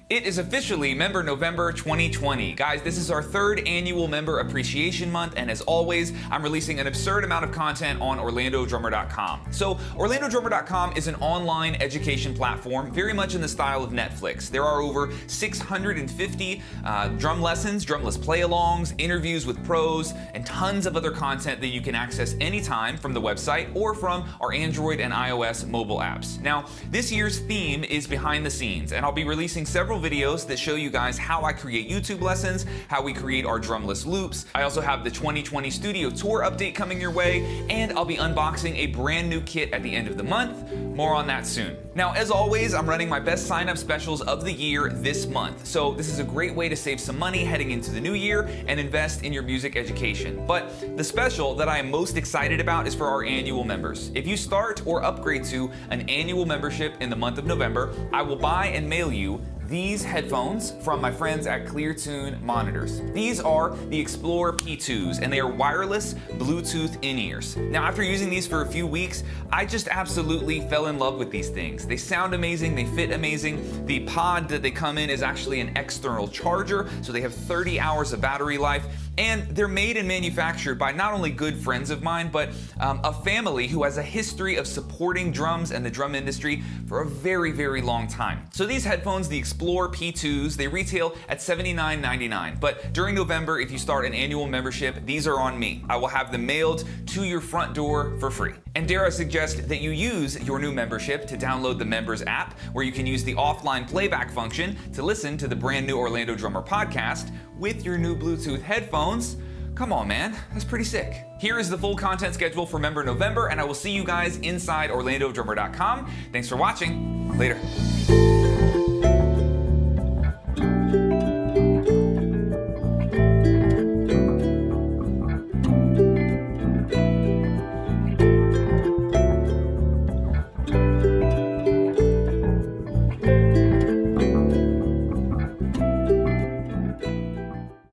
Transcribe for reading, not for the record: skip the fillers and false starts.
It is officially Member November 2020. Guys, this is our third annual Member Appreciation Month, and as always, I'm releasing an absurd amount of content on OrlandoDrummer.com. So, OrlandoDrummer.com is an online education platform, very much in the style of Netflix. There are over 650 drum lessons, drumless play-alongs, interviews with pros, and tons of other content that you can access anytime from the website or from our Android and iOS mobile apps. Now, this year's theme is behind the scenes, and I'll be releasing several videos that show you guys how I create YouTube lessons, how we create our drumless loops. I also have the 2020 Studio Tour update coming your way, and I'll be unboxing a brand new kit at the end of the month. More on that soon. Now, as always, I'm running my best sign-up specials of the year this month. So this is a great way to save some money heading into the new year and invest in your music education. But the special that I am most excited about is for our annual members. If you start or upgrade to an annual membership in the month of November, I will buy and mail you these headphones from my friends at ClearTune Monitors. These are the Explore P2s, and they are wireless Bluetooth in-ears. Now, after using these for a few weeks, I just absolutely fell in love with these things. They sound amazing, they fit amazing. The pod that they come in is actually an external charger, so they have 30 hours of battery life, and they're made and manufactured by not only good friends of mine, but a family who has a history of supporting drums and the drum industry for a very, very long time. So these headphones, the Explore P2s, they retail at $79.99. But during November, if you start an annual membership, these are on me. I will have them mailed to your front door for free. And dare I suggest that you use your new membership to download the Members app, where you can use the offline playback function to listen to the brand new Orlando Drummer podcast with your new Bluetooth headphones. Come on, man, that's pretty sick. Here is the full content schedule for Member November, and I will see you guys inside OrlandoDrummer.com. Thanks for watching. Later.